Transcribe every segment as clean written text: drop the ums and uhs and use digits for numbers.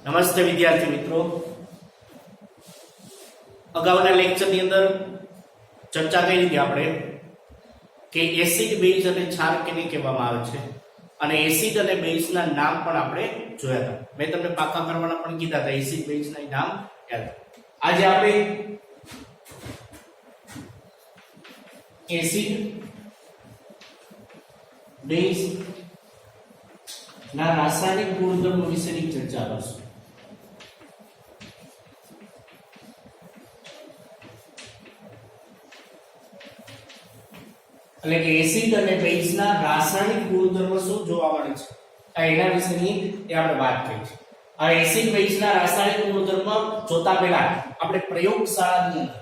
નમસ્તે વિદ્યાર્થી મિત્રો, અગાઉના લેક્ચરની અંદર ચર્ચા કરી હતી આપણે કે એસિડ બેઝ અને ક્ષાર કેને કહેવામાં આવે છે અને એસિડ અને બેઝના નામ પણ આપણે જોયા હતા. મેં તમને પાકા કરવાના પણ કીધા હતા એસિડ બેઝના નામ યાદ. આજે આપણે એસિડ બેઝ ના રાસાયણિક ગુણધર્મો વિશેની ચર્ચા કરશું. એટલે કે એસિડ અને બેઝના રાસાયણિક ગુણધર્મો શું જોવા મળે છે એના વિશેની આપણે વાત કરી છે. આ એસિડ બેઝના રાસાયણિક ગુણધર્મો જોતા પહેલા આપણે પ્રયોગશાળાની અંદર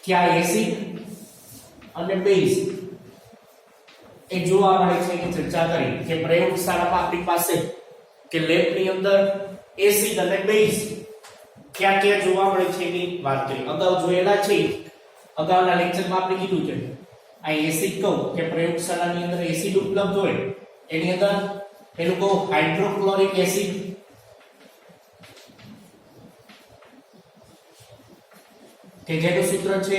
क्या एसिड અને બેઝ એ જોવા મળે છે કે ચર્ચા કરી કે પ્રયોગશાળામાં આપણી પાસે કે લેબની અંદર એસિડ અને બેઝ ક્યાં ક્યાં જોવા મળે છે એની વાત કરી. અગાઉ જોયેલા છે, અગાઉના લેક્ચરમાં આપણે કીધું છે આ એસિડ કહું કે પ્રયોગશાળાની અંદર એસિડ ઉપલબ્ધ હોય એની અંદર પેલું કહું હાઇડ્રોક્લોરિક એસિડ, કે જેનું સૂત્ર છે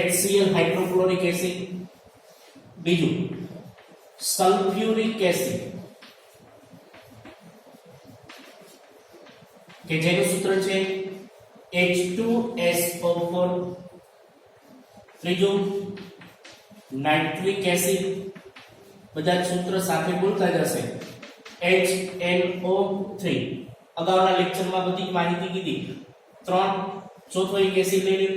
HCl હાઇડ્રોક્લોરિક એસિડ. બીજું સલ્ફ્યુરિક એસિડ કે જેનું સૂત્ર છે H2SO4. ત્રીજું નાઇટ્રિક એસિડ, બધા સૂત્ર સાથે બોલતા જશે HNO3. અગાઉના લેક્ચરમાં બધી માહિતી કીધી. 3 ચોથો એક એસિડ લઈ લો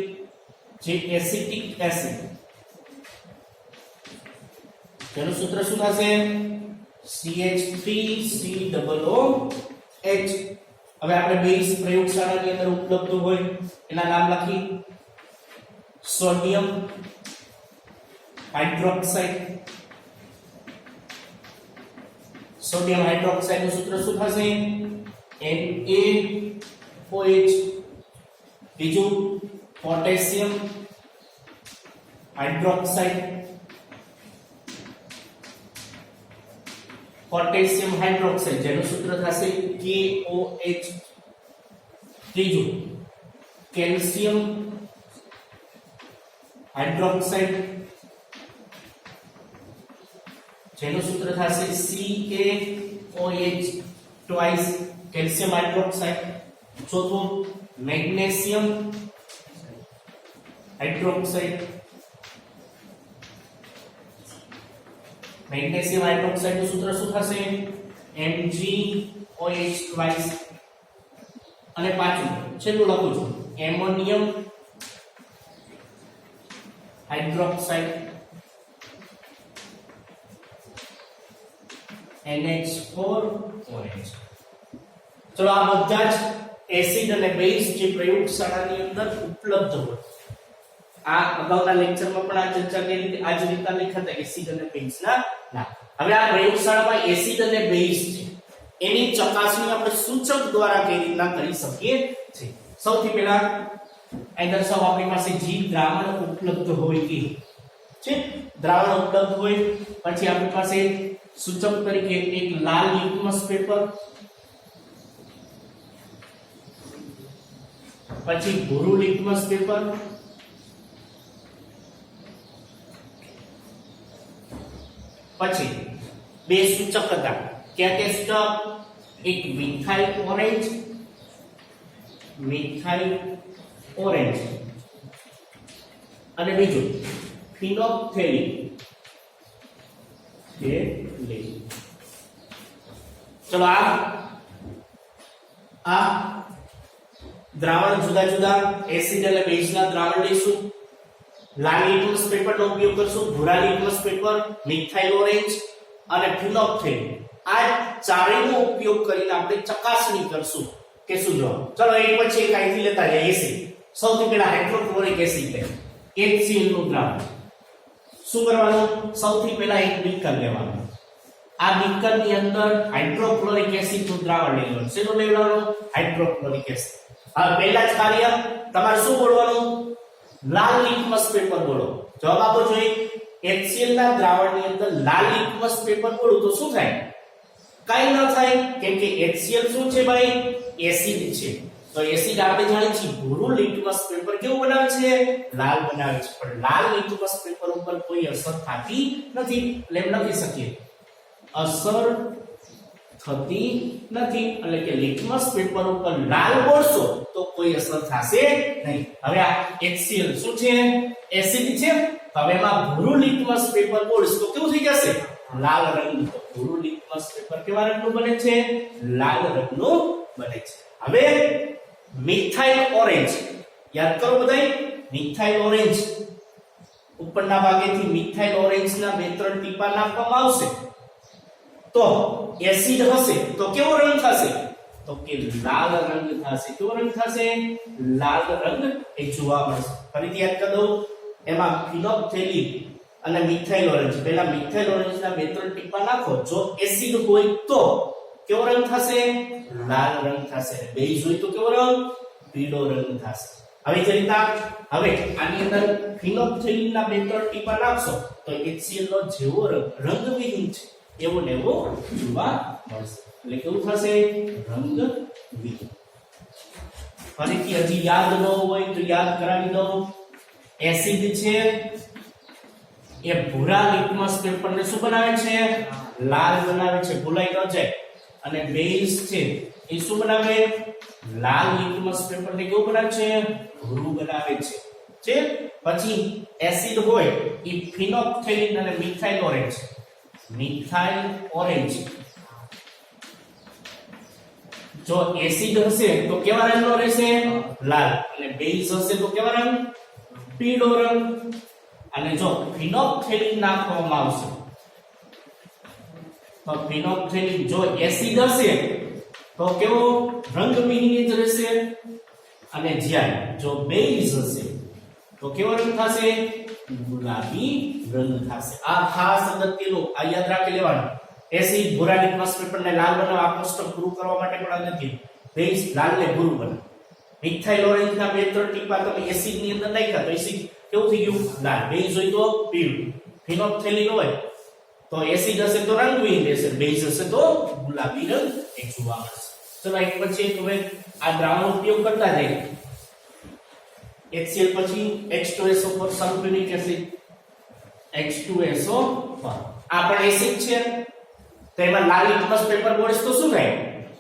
જે એસિટિક એસિડ, તેનું સૂત્ર શું થશે CH3COOH. હવે આપણે બેઝ પ્રયોગશાળાની અંદર ઉપલબ્ધ હોય એના નામ લખી. સોડિયમ હાઇડ્રોક્સાઇડ, સોડિયમ હાઇડ્રોક્સાઇડ નું સૂત્ર શું થશે NaOH. બીજું પોટેશિયમ હાઇડ્રોક્સાઇડ, પોટેશિયમ હાઇડ્રોક્સાઇડ જેનું સૂત્ર થશે KOH. ત્રીજું કેલ્શિયમ હાઇડ્રોક્સાઇડ જેનું સૂત્ર થશે CaOH ટ્વાઇસ કેલ્શિયમ હાઇડ્રોક્સાઇડ. ચોથું મેગ્નેશિયમ હાઇડ્રોક્સાઇડ, મેગ્નેશિયમ હાઇડ્રોક્સાઇડ નું સૂત્ર શું થશે MgOH ટ્વાઇસ. અને પાંચમું છેલ્લું લખું છું એમોનિયમ હાઇડ્રોક્સાઇડ NH4OH. ચલો આ બધા જ એસિડ અને બેઝ જે પ્રયોગશાળાની અંદર ઉપલબ્ધ હોય, આ અગાઉના લેક્ચરમાં પણ આ ચર્ચા કરી હતી. આ જ રીતના લખ્યા હતા એસિડ અને બેઝના નામ. હવે આ પ્રયોગશાળામાં એસિડ અને બેઝ છે એની ચકાસણી આપણે સૂચક દ્વારા કેવી રીતના કરી શકીએ છીએ. સૌથી પહેલા અહીં દર્શાવો આપણી પાસે જે દ્રાવણ ઉપલબ્ધ હોય કે છે, દ્રાવણ ઉપલબ્ધ હોય પછી આપણી પાસે સૂચક તરીકે એક લાલ લિટમસ પેપર, પછી ભૂરું લિટમસ પેપર, પછી બે સૂચક હતા ક્યાં કે સ્ટફ એક મિથાઇલ ઓરેન્જ અને બીજું ફિનોપ્થેલિન. ચલો આ દ્રાવણ જુદા જુદા એસિડ અને બેઝના દ્રાવણ લઈશું. લાલ લિટમસ પેપરનો ઉપયોગ કરશું, ભૂરા લિટમસ પેપર, મિથાઇલ ઓરેન્જ અને ફિનોપ્થેલિન. આ ચારેયનો ઉપયોગ કરીને આપણે ચકાસણી કરશું કે શું જવાબ. ચલો એક પછી એક અહીંથી લેતા જઈએ. એસિડ સૌથી પહેલા હાઇડ્રોક્લોરિક એસિડ લે HCl નું દ્રાવણ. શું કરવાનું, સૌથી પહેલા એક બીકર લેવાનું. આ બીકરની અંદર હાઇડ્રોક્લોરિક એસિડ નું દ્રાવણ લઈ લેવાનું. શેનું લઈ લેવાનું હાઇડ્રોક્લોરિક એસિડ. હવે પહેલા જ કાર્ય તમારે શું બોલવાનું લાલ લિટમસ પેપર બોલો. જવાબ આપો જોઈએ HCl ના દ્રાવણની અંદર લાલ લિટમસ પેપર બોલું તો શું થાય? કાઈ ન થાય, કેમ કે HCl શું છે ભાઈ? એસિડ છે. તો એસિડ આપણે જાણીએ છીએ ભૂરું લિટમસ પેપર કેવું બનાવે છે? લાલ બનાવે છે. પણ લાલ લિટમસ પેપર ઉપર કોઈ અસર થતી નથી, એટલે એમ લખી શકીએ અસર થતી નથી, એટલે કે લિટમસ પેપર ઉપર લાલ બોલશો તો કોઈ અસર થશે નહીં. હવે આ HCl શું છે? એસિડ છે. હવે એમાં ભૂરું લિટમસ પેપર બોલશ તો કેવું થઈ જશે? લાલ રંગનું. તો ભૂરું લિટમસ પેપર કેવા રંગનું બને છે? લાલ રંગનું બને છે. હવે મિથાઇલ ઓરેન્જ યાદ કરો બધાય. મિથાઇલ ઓરેન્જ ઉપરના ભાગેથી મિથાઇલ ઓરેન્જના 2-3 ટીપા નાખવામાં આવશે તો એસિડ હશે તો કેવો રંગ થશે? તો કે લાલ રંગ થશે. કેવો રંગ થશે? લાલ રંગ એ જોવા મળશે. ફરીથી યાદ કરી દઉં, એમાં ફિનોપ્થેલિન અને મિથાઇલ ઓરેન્જ, પહેલા મિથાઇલ ઓરેન્જના 2-3 ટીપા નાખો. જો એસિડ હોય તો કેવો રંગ થશે? લાલ રંગ થશે. બેઝ હોય તો કેવો રંગ? પીળો રંગ થશે. હવે જે રીતના હવે આની અંદર ફિનોપ્થેલિનના 2-3 ટીપા નાખશો તો HCl નો જેવો રંગવિહીન છે એવો ને એવો જોવા મળશે. એટલે કેવું થશે? રંગવિહીન. ફરીથી હજી યાદ ન હોય તો યાદ કરાવી દઉં. એસિડ છે એ ભૂરા લિટમસ પેપરને શું બનાવે છે? લાલ બનાવે છે. ભૂલાઈ ન જાય. અને બેઝ છે એ શું બનાવે? લાલ લિટમસ પેપરને કેવું બનાવે છે? ભૂરું બનાવે છે. પછી એસિડ હોય એ ફિનોપ્થેલિન અને મિથાઇલ ઓરેન્જ. મિથાઇલ ઓરેન્જ જો એસિડ હશે તો કેવા રંગનો રહેશે? લાલ. અને બેઝ હશે તો કેવા રંગ? પીળો રંગ. અને જો ફિનોપ્થેલિન નાખવામાં આવશે તો ફિનોપ્થેલિન જો એસિડ હશે તો કેવો? રંગવિહીન જ રહેશે. અને જ્યારે જો બેઝ હશે તો કેવો રંગ થશે? ગુલાબી રંગ થશે. આ ખાસ અગત્યનું આ યાદ રાખી લેવાનું. એસિડ ભૂરા લિટમસ પેપરને લાલ બનાવવા આ કોષ્ટક પૂરું કરવા માટે પણ નથી. બેઝ લાલ ને ભૂરું બનાવે. મિથાઇલ ઓરેન્જના 2-3 ટીપા તમે એસિડ ની અંદર નાખ્યા તો એસિડ કેવું થઈ ગયું? લાલ. બેઝ હોય તો પીળું. ફિનોપ્થેલિન હોય તો એસિડ હશે તો રંગવિહીન રહેશે, બેઝ હશે તો ગુલાબી રંગ એ જોવા મળશે. ચલો એક પછી એક હવે આ દ્રાવણ ઉપયોગ કરતા જઈએ. HCl પછી H2SO4 સલ્ફ્યુરિક એસિડ. H2SO4 આ પણ એસિડ છે. તો એમાં લાલ લિટમસ પેપર બોર્ડ્સ તો શું થાય?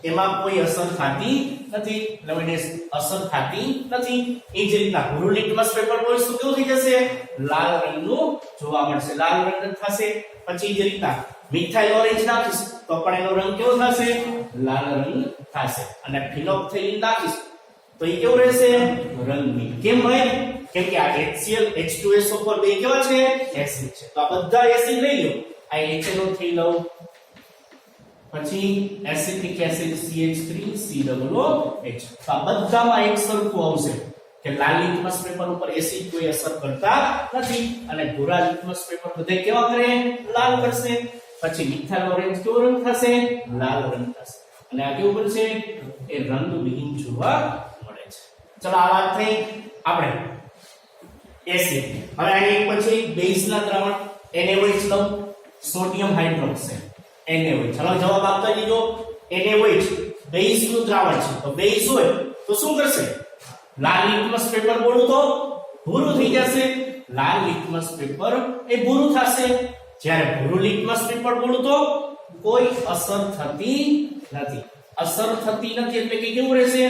એમાં કોઈ અસર થતી નથી. એટલે અસર થતી નથી. એ જ રીતના ભૂરું લિટમસ પેપર બોર્ડ્સ તો કેવું થઈ જશે? લાલ રંગનું જોવા મળશે. લાલ રંગ થશે. પછી જે રીતના મિથાઇલ ઓરેન્જ નાખીશ તો પણ એનો રંગ કેવો થશે? લાલ રંગ થશે. અને ફિનોપ્થેલિન નાખીશ તો એ કેવું રહેશે? રંગવિહીન. કેમ ભાઈ? કેમ કે આ HCl H2SO4 બે કેવા છે? એસિડ છે. તો આ બધા એસિડ લઈ લો. આ HNO થઈ લઉં. પછી એસિટિક એસિડ CH3COOH. તો આ બધામાં એક સરખું આવશે કે લાલ લિટમસ પેપર ઉપર એસિડ કોઈ અસર કરતા નથી અને ભૂરા લિટમસ પેપર બધે કેવા કરે? લાલ કરશે. પછી મિથાઇલ ઓરેન્જ કેવો રંગ થશે? લાલ રંગ થશે. અને આ કેવું બનશે? એ રંગવિહીન જોવા મળે છે. ચલો આ વાત થઈ આપણે એસિડ. હવે આની એક પછી બેઝના દ્રાવણ NaOH લઉં. Sodium hydroxide NaOH. ચલો જવાબ આપતા દીજો. NaOH બેઝનું દ્રાવણ છે. તો બેઝ હોય તો શું કરશે? લાલ લિટમસ પેપર બોલું તો ભૂરું થઈ જશે. લાલ લિટમસ પેપર એ ભૂરું થશે. જ્યારે ભૂરું લિટમસ પેપર બોલું તો કોઈ અસર થતી નથી. અસર થતી નથી એટલે કે કેવું રહેશે?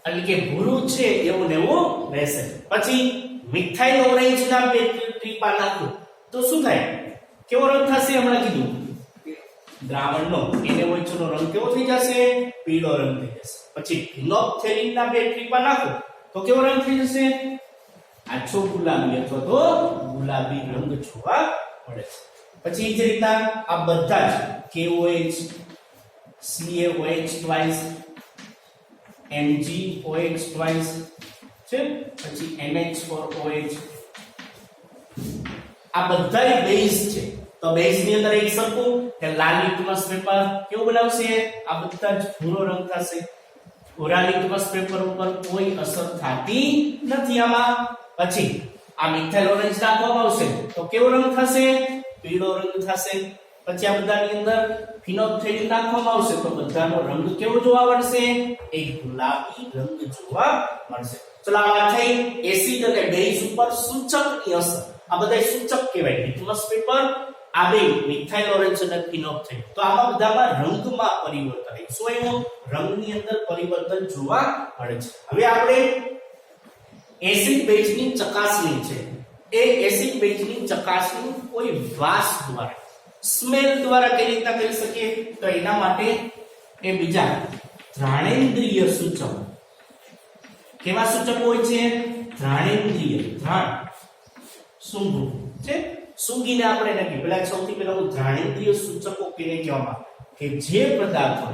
એટલે કે ભૂરું છે એવું ને એવું રહેશે. પછી મિથાઇલ ઓરેન્જના 2 ટીપા નાખો તો શું થાય? કેવો રંગ થશે? હમણાં કીધું દ્રાવણનો NaOH નો રંગ કેવો થઈ જશે? પીળો રંગ થઈ જશે. પછી ફિનોપ્થેલિનના 2 ટીપા નાખો તો કેવો રંગ થઈ જશે? આછો ગુલાબી અથવા તો ગુલાબી રંગ જોવા મળે છે. પછી જે રીતના આ બધા જ KOH, CaOH twice, MgOH twice છે. પછી NH4OH આ બધાય બેઝ છે. તો બેઝ ની અંદર એક સરખું કે લાલ લિટમસ પેપર કેવું બનાવશે? આ બધા જ ભૂરો રંગ થશે. ભૂરા લિટમસ પેપર ઉપર કોઈ અસર થતી નથી આમાં. પછી આ મિથાઇલ ઓરેન્જ નાખવામાં આવશે તો કેવો રંગ થશે? પીળો રંગ થશે. પછી આ બધાની અંદર ફિનોલ્ફથેલિન નાખવામાં આવશે તો બધાનો રંગ કેવો જોવા મળશે? એક ગુલાબી રંગ જોવા મળશે. ચલો આ વાત થઈ એસિડ અને બેઝ ઉપર સૂચકની અસર. આ બધા સૂચક કહેવાય. લિટમસ પેપર, આ બે મિથાઇલ ઓરેન્જ અને ફિનોલ્ફથેલિન. તો આમાં બધામાં રંગમાં પરિવર્તન થાય. શું આવ્યું? રંગની અંદર પરિવર્તન જોવા મળે છે. હવે આપણે એસિડ બેઝની ચકાસણી છે. એ એસિડ બેઝની ચકાસણી કોઈ વાસ દ્વારા, સ્મેલ દ્વારા કઈ રીતના કરી શકીએ? તો એના માટે એ બીજા ઘ્રાણેન્દ્રિય સૂચક. કેવા સૂચક હોય છે? ઘ્રાણેન્દ્રિય. ઘ્રાણ સૂંઘવું છે. સૂંઘીને આપણે નક્કી. પેલા સૌથી પહેલા હું ઘ્રાણેન્દ્રિય સૂચકો કેને કહેવામાં કે જે પદાર્થો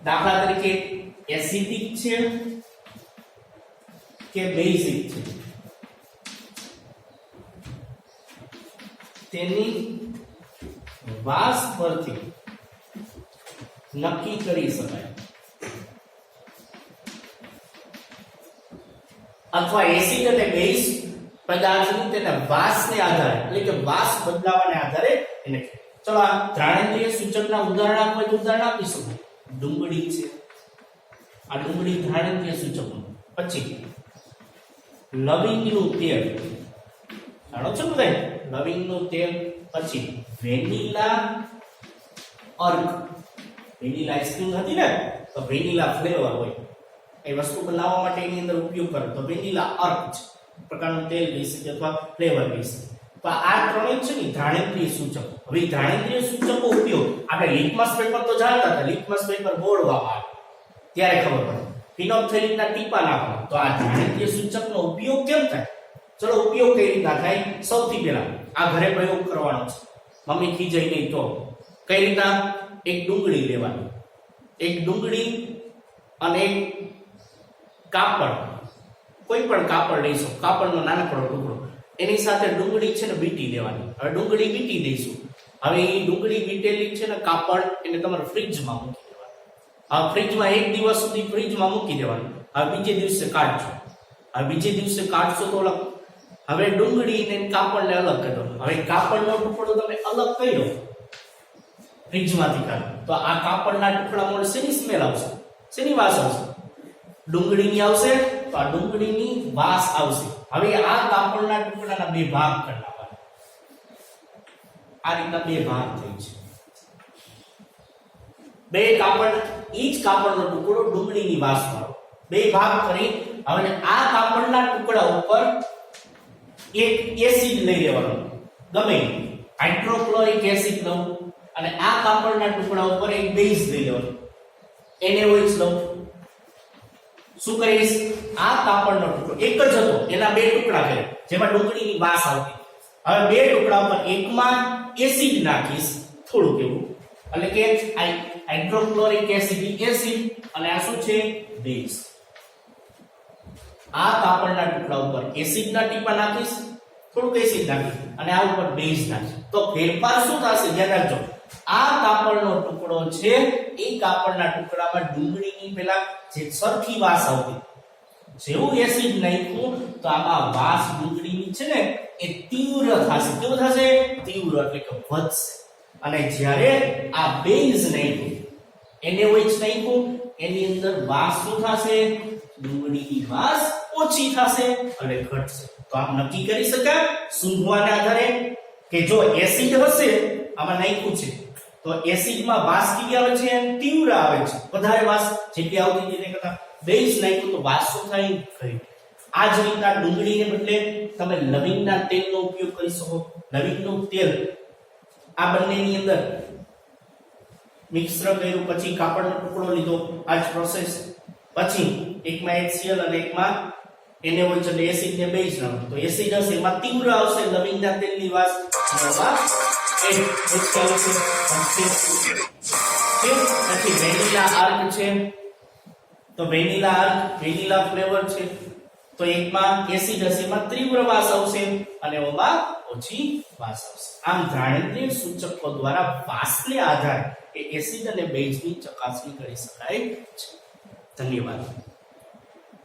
દાખલા તરીકે એસિડિક છે કે બેઝિક છે તેની વાસ પરથી નક્કી કરી શકાય. અથવા એસિડ અને બેઝ પદાર્થની તેના વાસને આધારે એટલે કે વાસ બદલાવાને આધારે એને. ચલો આ ઘ્રાણેન્દ્રિય સૂચકના ઉદાહરણ આપો તો ઉદાહરણ આપી શકો. ડુંગળી છે, આ ડુંગળી ઘ્રાણેન્દ્રિય સૂચક. પછી લવિંગનું તેલ, જાણો છો બધા લવિંગનું તેલ. પછી વેનીલા અર્ક, વેનીલા આઈસ્ક્રીમ હતી ને તો વેનીલા ફ્લેવર હોય એ વસ્તુ બનાવવા માટે એની અંદર ઉપયોગ કરે તો વેનીલા અર્ક છે પ્રકારનું તેલ લઈ શકે અથવા ફ્લેવર લઈ શકે. તો આ ત્રણેય છે ને ઘ્રાણેન્દ્રિય સૂચકો. હવે ઘ્રાણેન્દ્રિય સૂચકો ઉપયોગ આપણે લિટમસ પેપર તો જાણતા હતા. લિટમસ પેપર બોળવામાં આવે ત્યારે ખબર પડે. ફિનોલ્ફથેલિનના ટીપા નાખવા. તો આ ઘ્રાણેન્દ્રિય સૂચકનો ઉપયોગ કેમ થાય? ચલો ઉપયોગ કઈ રીતના થાય? સૌથી પહેલા આ ઘરે પ્રયોગ કરવાનો છે. મમ્મી ખીજાઈ નહીં તો કઈ રીતના? એક ડુંગળી લેવાની, એક ડુંગળી અને એક કાપડ, કોઈ પણ કાપડ લઈશું, કાપડનો નાનકડો ટુકડો, એની સાથે ડુંગળી છે ને બીટી દેવાની. હવે ડુંગળી બીટી દઈશું. હવે એ ડુંગળી બીટેલી છે ને કાપડ એને તમારે ફ્રીજમાં મૂકી દેવાનું. આ ફ્રીજમાં એક દિવસ સુધી ફ્રીજમાં મૂકી દેવાનું. હવે બીજે દિવસે કાઢજો. હવે બીજે દિવસે કાઢશો તો અલગ. હવે ડુંગળી ને કાપડને અલગ કરો. હવે કાપડનો ટુકડો તમે અલગ કર્યો ફ્રીજમાંથી કાઢો તો આ કાપડના ટુકડા મળે શેની સ્મેલ આવશે? શેની વાસ આવશે? ડુંગળીની આવશે. તો આ ડુંગળીની વાસ આવશે. હવે આ કાપડના ટુકડાના બે ભાગ કરી નાખવાના. આ રીતના બે ભાગ થઈ છે. બે કાપડ, ઈ જ કાપડનો ટુકડો ડુંગળીની વાસ વાળો બે ભાગ કરી. હવે આ કાપડના ટુકડા ઉપર એક એસિડ લઈ લેવાનો, ગમે હાઇડ્રોક્લોરિક એસિડ લઉં, અને આ કાપડના ટુકડા ઉપર એક બેઝ લઈ લેવાનો, NaOH લઉં. શું કરીશ? આ કાપડનો ટુકડો એક જ હતો, એના બે ટુકડા કર્યા જેમાં ડુંગળીની વાસ આવતી. હવે બે ટુકડા ઉપર એકમાં એસિડ નાખીશ થોડુંક એવું, એટલે કે હાઇડ્રોક્લોરિક એસિડ અને આ શું છે? બેઝ. આ કાપડના ટુકડા ઉપર એસિડના ટીપા નાખીશ, થોડુંક એસિડ નાખીશ, અને આ ઉપર બેઝ નાખીશ. તો ફેરફાર શું થશે? ધ્યાન રાખજો. આ કાપડનો ટુકડો છે એ કાપડના ટુકડામાં ડુંગળીની પેલા જે સરખી વાસ આવતી, જેવું એસિડ નાખ્યું તો આમાં વાસ ડુંગળીની છે ને એ તીવ્ર થશે. કેવું થશે? તીવ્ર એટલે કે વધશે. અને જ્યારે આ બેઝ નાખ્યું, NaOH નાખ્યું, એની અંદર વાસ શું થશે? ડુંગળીની વાસ ઓછી થશે અને ઘટશે. તો આમ નક્કી કરી શકાય સૂંઘવાના આધારે કે જો એસિડ હશે આમાં નાખ્યું છે તો એસિડમાં વાસ કેવી આવે છે? તીવ્ર આવે છે, વધારે વાસ જેટલી આવતી હતી તે કરતા. બેઝ નાખ્યું તો વાસ શું થાય? ઘટી. આ જ રીતના ડુંગળીને બદલે તમે લવિંગના તેલનો ઉપયોગ કરી શકો. લવિંગનું તેલ આ બંનેની અંદર મિશ્ર કર્યું, પછી કાપડનો ટુકડો લીધો, આ જ પ્રોસેસ. પછી એકમાં HCl અને એકમાં NaOH એટલે એસિડ ને બેઝ નાખો તો એસિડ હશે એમાં તીવ્ર આવશે લવિંગના તેલની વાસ. પછી વેનીલા આર્ક છે તો વેનીલા આર્ક, વેનીલા ફ્લેવર છે તો એકમાં એસિડ હશે એમાં તીવ્ર વાસ આવશે અને ઓમાં ઓછી વાસ આવશે. આમ ઘ્રાણેન્દ્રિય સૂચકો દ્વારા વાસને આધારે એ એસિડ અને બેઝની ચકાસણી કરી શકાય છે. ધન્યવાદ.